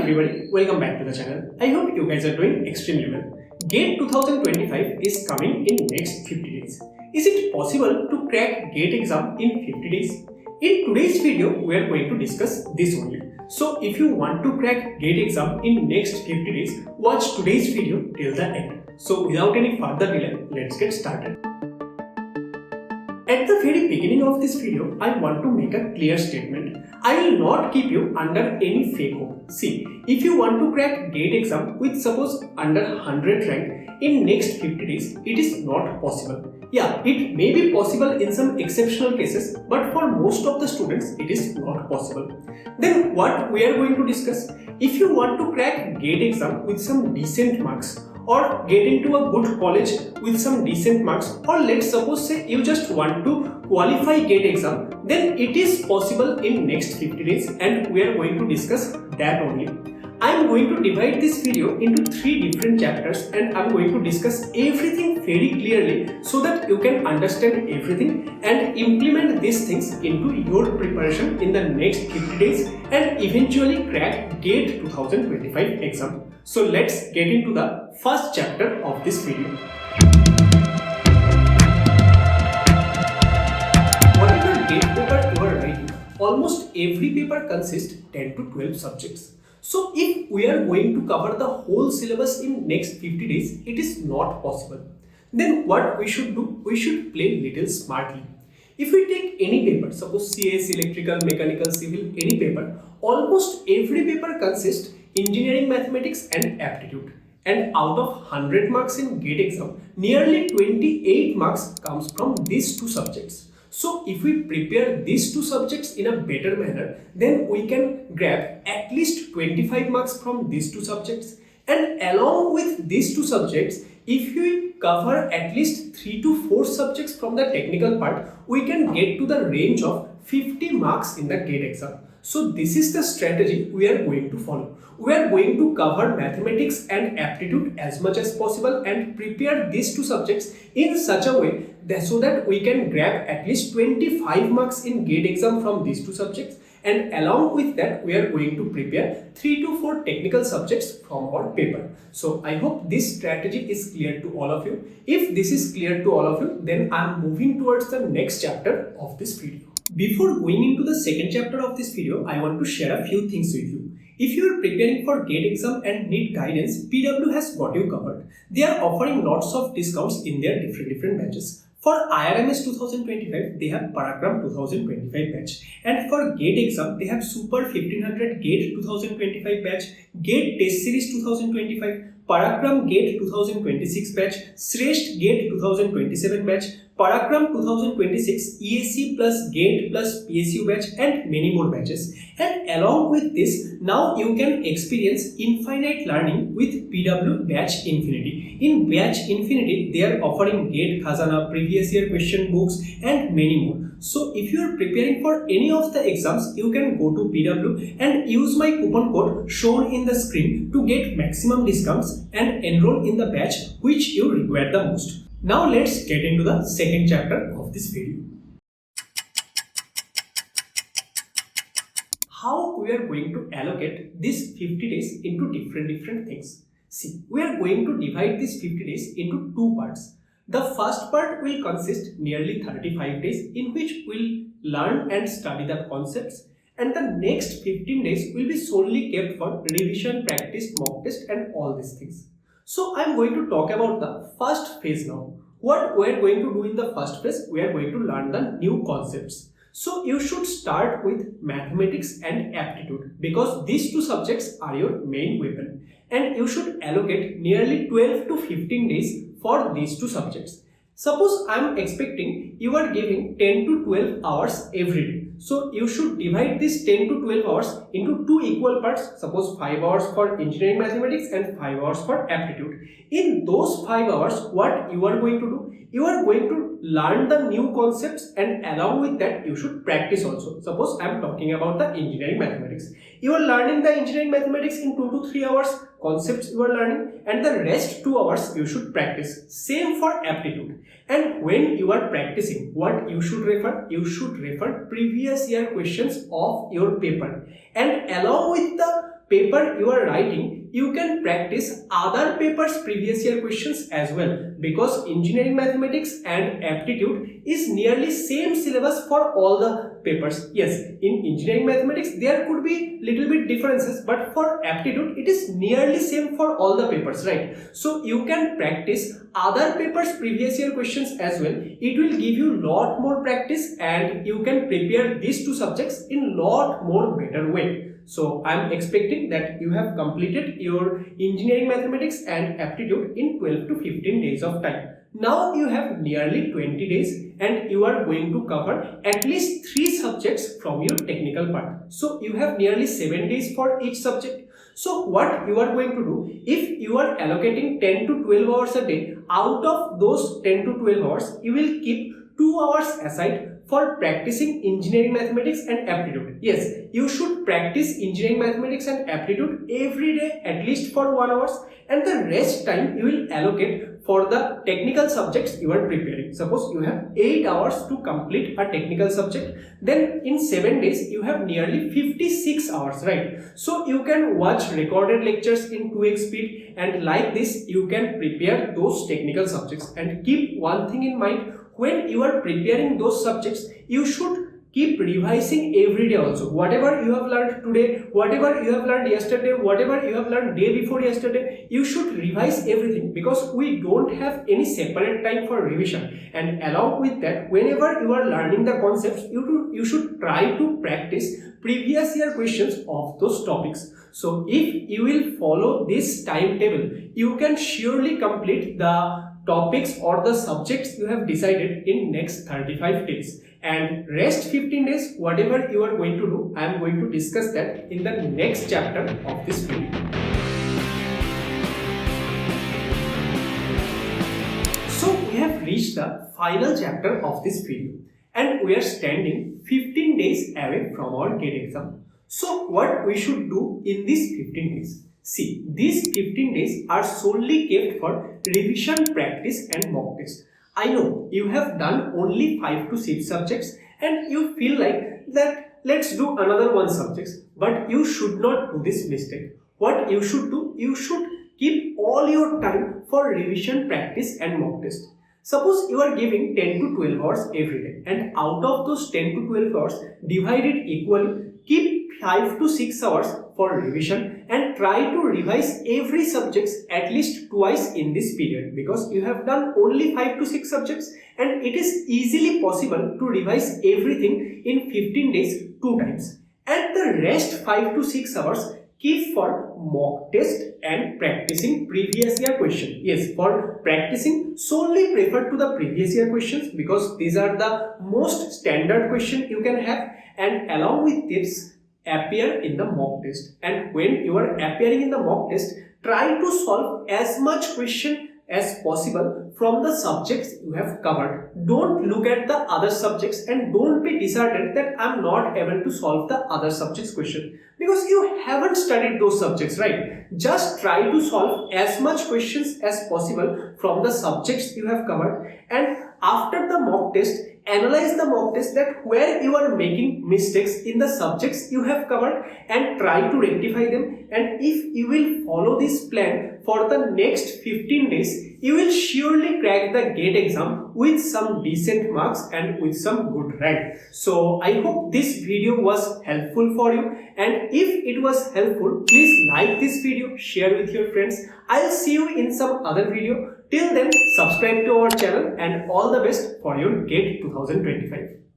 everybody, welcome back to the channel. I hope you guys are doing extremely well. GATE 2025 is coming in next 50 days. Is it possible to crack GATE exam in 50 days? In today's video, we are going to discuss this only. So if you want to crack GATE exam in next 50 days, watch today's video till the end. So without any further delay, let's get started. At the very beginning of this video, I want to make a clear statement. I will not keep you under any fake hope. See, if you want to crack GATE exam with suppose under 100 rank in next 50 days, it is not possible. Yeah, it may be possible in some exceptional cases, but for most of the students, it is not possible. Then what we are going to discuss? If you want to crack GATE exam with some decent marks, or get into a good college with some decent marks, or let's suppose say you just want to qualify GATE exam, then it is possible in next 50 days and we are going to discuss that only. I am going to divide this video into 3 different chapters and I am going to discuss everything very clearly so that you can understand everything and implement these things into your preparation in the next 50 days and eventually crack GATE 2025 exam. So let's get into the first chapter of this video. Whatever GATE paper you are writing, almost every paper consists 10 to 12 subjects. So if we are going to cover the whole syllabus in next 50 days, it is not possible. Then what we should do? We should play little smartly. If we take any paper, suppose CS, electrical, mechanical, civil, any paper, almost every paper consists engineering, mathematics and aptitude. And out of 100 marks in GATE exam, nearly 28 marks comes from these 2 subjects. So if we prepare these 2 subjects in a better manner, then we can grab at least 25 marks from these 2 subjects. And along with these 2 subjects, if we cover at least 3 to 4 subjects from the technical part, we can get to the range of 50 marks in the GATE exam. So this is the strategy we are going to follow. We are going to cover mathematics and aptitude as much as possible and prepare these 2 subjects in such a way that so that we can grab at least 25 marks in GATE exam from these 2 subjects, and along with that we are going to prepare 3 to 4 technical subjects from our paper. So I hope this strategy is clear to all of you. If this is clear to all of you, then I am moving towards the next chapter of this video. Before going into the second chapter of this video, I want to share a few things with you. If you are preparing for GATE exam and need guidance, PW has got you covered. They are offering lots of discounts in their different batches. For IRMS 2025, they have Parakram 2025 batch. And for GATE exam, they have Super 1500 GATE 2025 batch, GATE Test Series 2025, Parakram GATE 2026 batch, Shreshth GATE 2027 batch, Parakram 2026 EAC plus GATE plus PSU batch and many more batches. And along with this, now you can experience infinite learning with PW Batch Infinity. In Batch Infinity, they are offering GATE Khazana, previous year question books and many more. So if you are preparing for any of the exams, you can go to PW and use my coupon code shown in the screen to get maximum discounts and enroll in the batch which you require the most. Now let's get into the second chapter of this video. How we are going to allocate these 50 days into different things. See, we are going to divide these 50 days into 2 parts. The first part will consist nearly 35 days in which we'll learn and study the concepts, and the next 15 days will be solely kept for revision, practice, mock test and all these things. So I'm going to talk about the first phase now. What we are going to do in the first phase, we are going to learn the new concepts. So you should start with mathematics and aptitude because these 2 subjects are your main weapon, and you should allocate nearly 12 to 15 days for these 2 subjects. Suppose I am expecting you are giving 10 to 12 hours every day. So you should divide this 10 to 12 hours into 2 equal parts. Suppose 5 hours for engineering mathematics and 5 hours for aptitude. In those 5 hours, what you are going to do? You are going to learn the new concepts, and along with that you should practice also. Suppose I am talking about the engineering mathematics. You are learning the engineering mathematics in 2 to 3 hours concepts you are learning, and the rest 2 hours you should practice. Same for aptitude. And when you are practicing, what you should refer? You should refer previous year questions of your paper, and along with the paper you are writing, you can practice other papers previous year questions as well, because engineering mathematics and aptitude is nearly same syllabus for all the papers. Yes, in engineering mathematics there could be little bit differences, but for aptitude it is nearly same for all the papers, right? So you can practice other papers previous year questions as well. It will give you lot more practice and you can prepare these two subjects in lot more better way. So I am expecting that you have completed your engineering mathematics and aptitude in 12 to 15 days of time. Now you have nearly 20 days and you are going to cover at least 3 subjects from your technical part. So you have nearly 7 days for each subject. So what you are going to do, if you are allocating 10 to 12 hours a day, out of those 10 to 12 hours, you will keep 2 hours aside for practicing engineering mathematics and aptitude. Yes, you should practice engineering mathematics and aptitude every day at least for 1 hour, and the rest time you will allocate for the technical subjects you are preparing. Suppose you have 8 hours to complete a technical subject, then in 7 days you have nearly 56 hours, right? So you can watch recorded lectures in 2x speed, and like this you can prepare those technical subjects. And keep one thing in mind, when you are preparing those subjects, you should keep revising every day also. Whatever you have learned today, whatever you have learned yesterday, whatever you have learned day before yesterday, you should revise everything, because we don't have any separate time for revision. And along with that, whenever you are learning the concepts, you should try to practice previous year questions of those topics. So if you will follow this timetable, you can surely complete the topics or the subjects you have decided in next 35 days. And rest 15 days, whatever you are going to do, I am going to discuss that in the next chapter of this video. So we have reached the final chapter of this video, and we are standing 15 days away from our GATE exam. So what we should do in these 15 days? See, these 15 days are solely kept for revision, practice and mock test. I know you have done only 5 to 6 subjects and you feel like that let's do another 1 subject, but you should not do this mistake. What you should do, you should keep all your time for revision, practice and mock test. Suppose you are giving 10 to 12 hours every day, and out of those 10 to 12 hours, divide it equally, keep 5 to 6 hours for revision and try to revise every subject at least twice in this period, because you have done only 5 to 6 subjects and it is easily possible to revise everything in 15 days 2 times. And the rest 5 to 6 hours keep for mock test and practicing previous year question. Yes, for practicing solely prefer to the previous year questions, because these are the most standard question you can have, and along with this appear in the mock test. And when you are appearing in the mock test, try to solve as much question as possible from the subjects you have covered. Don't look at the other subjects and don't be disheartened that I'm not able to solve the other subjects question, because you haven't studied those subjects, right? Just try to solve as much questions as possible from the subjects you have covered, and after the mock test, analyze the mock test that where you are making mistakes in the subjects you have covered and try to rectify them. And if you will follow this plan for the next 15 days, you will surely crack the GATE exam with some decent marks and with some good rank. So I hope this video was helpful for you, and if it was helpful, please like this video, share with your friends. I'll see you in some other video. Till then, subscribe to our channel, and all the best for your GATE 2025.